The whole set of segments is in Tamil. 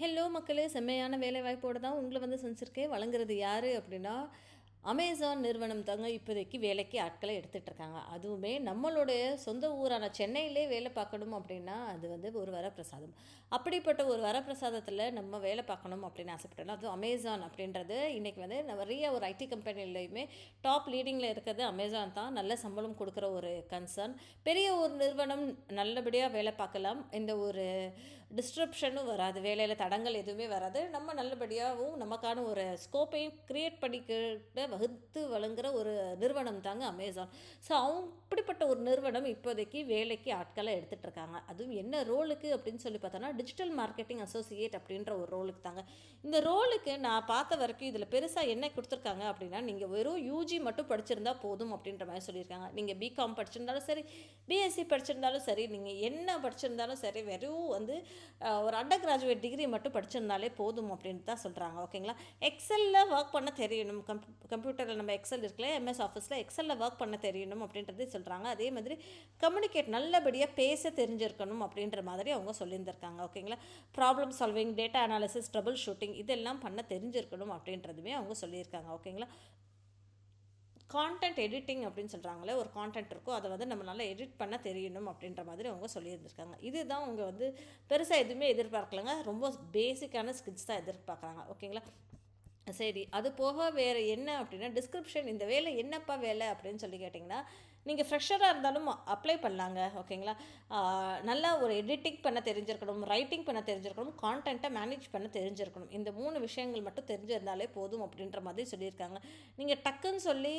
ஹலோ மக்களே! செம்மையான வேலைவாய்ப்போட தான் உங்கள வந்து சந்திச்சிருக்கேன். வழங்குறது யாரு அப்டின்னா, அமேசான் நிறுவனம் தாங்க இப்போதைக்கு வேலைக்கு ஆட்கள எடுத்துட்ருக்காங்க. அதுவுமே நம்மளுடைய சொந்த ஊரான சென்னையிலே வேலை பார்க்கணும் அப்டின்னா, அது வந்து ஒரு வரப்பிரசாதம். அப்படிப்பட்ட ஒரு வரப்பிரசாதத்தில நம்ம வேலை பார்க்கணும் அப்படின்னு ஆசைப்பட்டோம்னா, அதுவும் அமேசான் அப்படின்றது இன்னைக்கு வந்து நெறைய ஒரு ஐடி கம்பெனிலயுமே டாப் லீடிங்கில இருக்கிறது அமேசான் தான். நல்ல சம்பளம் குடுக்குற ஒரு கன்சர்ன். பெரிய ஒரு நிறுவனம் நல்லபடியா வேலை பார்க்கலாம். இந்த ஒரு டிஸ்ட்ரப்ஷனும் வராது. வேலையில தடங்கல் எதுவுமே வராது. நம்ம நல்லபடியாவும் நமக்கான ஒரு ஸ்கோப்பையும் கிரியேட் பண்ணிக்கிட்டு வகுத்து வழங்குற ஒரு நிறுவனம் தாங்க அமேசான். ஸோ அப்படிப்பட்ட ஒரு நிறுவனம் இப்போதைக்கு வேலைக்கு ஆட்களை எடுத்துட்டு இருக்காங்க. அதுவும் என்ன ரோலுக்கு அப்படின்னு சொல்லி பார்த்தோன்னா, டிஜிட்டல் மார்க்கெட்டிங் அசோசியேட் அப்படின்ற ஒரு ரோலுக்கு தாங்க. இந்த ரோலுக்கு நான் பார்த்த வரைக்கும் இதில் பெருசாக என்ன கொடுத்துருக்காங்க அப்படின்னா, நீங்கள் வெறும் யூஜி மட்டும் படிச்சிருந்தா போதும் அப்படின்ற மாதிரி சொல்லியிருக்காங்க. நீங்கள் பிகாம் படிச்சிருந்தாலும் சரி, பிஎஸ்சி படிச்சிருந்தாலும் சரி, நீங்கள் என்ன படிச்சிருந்தாலும் சரி, வெறும் வந்து ஒரு அண்டர் கிராஜுவேட் டிகிரி மட்டும் படிச்சிருந்தாலே போதும் அப்படின்ட்டு தான் சொல்கிறாங்க. ஓகேங்களா? எக்ஸலில் ஒர்க் பண்ண தெரியணும். கம்ப்யூட்டரில் நம்ம எக்ஸல் இருக்குல்ல, எம்எஸ் ஆஃபீஸில் எக்ஸலில் ஒர்க் பண்ண தெரியணும் அப்படின்றது சொல்கிறாங்க. அதே மாதிரி கம்யூனிகேட் நல்லபடியாக பேச தெரிஞ்சிருக்கணும் அப்படின்ற மாதிரி அவங்க சொல்லியிருந்திருக்காங்க. ஓகேங்களா? Problem solving, data analysis, trouble shooting இதெல்லாம் பண்ண தெரிஞ்சிருக்கணும் அப்படின்றதுமே அவங்க சொல்லியிருக்காங்க. ஓகேங்களா? கான்டென்ட் எடிட்டிங் அப்படின்னு சொல்கிறாங்களே, ஒரு கான்டென்ட் இருக்கும், அதை வந்து நம்மளால் எடிட் பண்ண தெரியணும் அப்படின்ற மாதிரி அவங்க சொல்லியிருந்திருக்காங்க. இதுதான் அவங்க வந்து பெருசாக எதுவுமே எதிர்பார்க்கலங்க. ரொம்ப பேசிக்கான ஸ்கில்ஸ் தான் எதிர்பார்க்குறாங்க. ஓகேங்களா? சரி, அது போக வேறு என்ன அப்படின்னா, டிஸ்கிரிப்ஷன் இந்த வேலை என்னப்பா வேலை அப்படின்னு சொல்லி கேட்டிங்கன்னா, நீங்கள் ஃப்ரெஷராக இருந்தாலும் அப்ளை பண்ணலாங்க. ஓகேங்களா? நல்லா ஒரு எடிட்டிங் பண்ண தெரிஞ்சிருக்கணும், ரைட்டிங் பண்ண தெரிஞ்சிருக்கணும், கான்டென்ட்டை மேனேஜ் பண்ண தெரிஞ்சிருக்கணும். இந்த 3 விஷயங்கள் மட்டும் தெரிஞ்சிருந்தாலே போதும் அப்படின்ற மாதிரி சொல்லியிருக்காங்க. நீங்கள் டக்குன்னு சொல்லி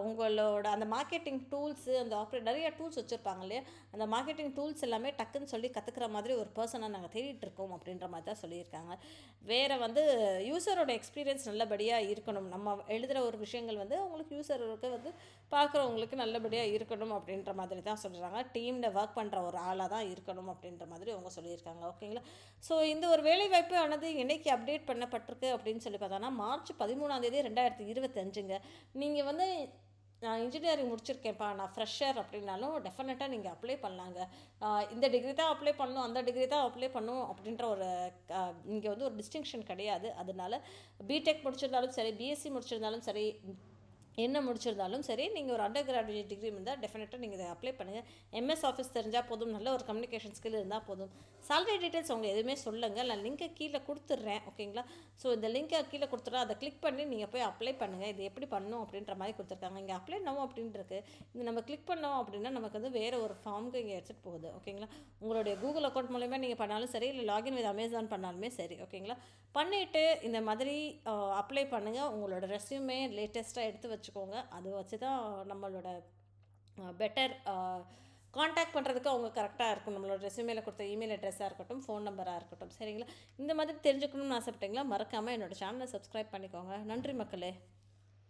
உங்களோட அந்த மார்க்கெட்டிங் டூல்ஸு, அந்த நிறைய டூல்ஸ் வச்சுருப்பாங்க இல்லையா, அந்த மார்க்கெட்டிங் டூல்ஸ் எல்லாமே டக்குன்னு சொல்லி கற்றுக்கிற மாதிரி ஒரு பர்சனை நாங்கள் தேடிட்டு இருக்கோம் அப்படின்ற மாதிரி தான் சொல்லியிருக்காங்க. வேறு வந்து யூசரோட எக்ஸ்பீரியன்ஸ் நல்லபடியாக இருக்கணும். நம்ம எழுதுகிற ஒரு விஷயங்கள் வந்து அவங்களுக்கு யூசருக்கு வந்து பார்க்குறவங்களுக்கு நல்லபடியாக இருக்கணும் அப்படின்ற மாதிரி தான் சொல்கிறாங்க. டீமில் ஒர்க் பண்ணுற ஒரு ஆளாக தான் இருக்கணும் அப்படின்ற மாதிரி அவங்க சொல்லியிருக்காங்க. ஓகேங்களா? ஸோ இந்த ஒரு வேலைவாய்ப்பு ஆனது என்னைக்கு அப்டேட் பண்ணப்பட்டிருக்கு அப்படின்னு சொல்லி பார்த்தோன்னா, மார்ச் 13 2025ங்க. நீங்கள் வந்து நான் இன்ஜினியரிங் முடிச்சிருக்கேன்ப்பா, நான் ஃப்ரெஷர் அப்படின்னாலும் டெஃபினட்டாக நீங்கள் அப்ளை பண்ணலாங்க. இந்த டிகிரி தான் அப்ளை பண்ணணும், அந்த டிகிரி தான் அப்ளை பண்ணணும் அப்படின்ற ஒரு இங்கே வந்து ஒரு டிஸ்டிங்ஷன் கிடையாது. அதனால பிடெக் முடிச்சிருந்தாலும் சரி, பிஎஸ்சி முடிச்சிருந்தாலும் சரி, என்ன முடிச்சிருந்தாலும் சரி, நீங்கள் ஒரு அண்டர் கிராஜுவேட் டிகிரி இருந்தால் டெஃபினட்டாக நீங்கள் இதை அப்ளை பண்ணுங்கள். எம்எஸ் ஆஃபீஸ் தெரிஞ்சால் போதும், நல்ல ஒரு கம்யூனிகேஷன் ஸ்கில் இருந்தால் போதும். சேலரி டீட்டெயில்ஸ் அவங்க எதுவுமே சொல்லுங்கள், நான் லிங்கை கீழே கொடுத்துட்றேன். ஓகேங்களா? ஸோ இந்த லிங்கை கீழே கொடுத்துட்றேன், அதை கிளிக் பண்ணி நீங்கள் போய் அப்ளை பண்ணுங்கள். இது எப்படி பண்ணணும் அப்படின்ற மாதிரி கொடுத்துருக்காங்க. இங்கே அப்ளை நோ அப்படின்ட்டு இது நம்ம கிளிக் பண்ணோம் அப்படின்னா நமக்கு வந்து வேறு ஒரு ஃபார்முக்கு இங்கே எடுத்துகிட்டு போகுது. ஓகேங்களா? உங்களுடைய கூகுள் அக்கௌண்ட் மூலமா நீங்கள் பண்ணாலும் சரி, இல்லை லாகின் வித் அமேசான் பண்ணாலுமே சரி. ஓகேங்களா? பண்ணிவிட்டு இந்த மாதிரி அப்ளை பண்ணுங்கள். உங்களோட ரெஸ்யூமே லேட்டஸ்ட்டாக எடுத்து வச்சுக்கோங்க. அதை வச்சு தான் நம்மளோட பெட்டர் காண்டாக்ட் பண்ணுறதுக்கு அவங்க கரெக்டாக இருக்கும். நம்மளோட ரெஸ்யூமேல கொடுத்த இமெயில் அட்ரெஸ்ஸாக இருக்கட்டும், ஃபோன் நம்பராக இருக்கட்டும். சரிங்களா? இந்த மாதிரி தெரிஞ்சுக்கணும்னு ஆசைப்பட்டீங்களா, மறக்காமல் என்னோடய சேனலை சப்ஸ்கிரைப் பண்ணிக்கோங்க. நன்றி மக்களே.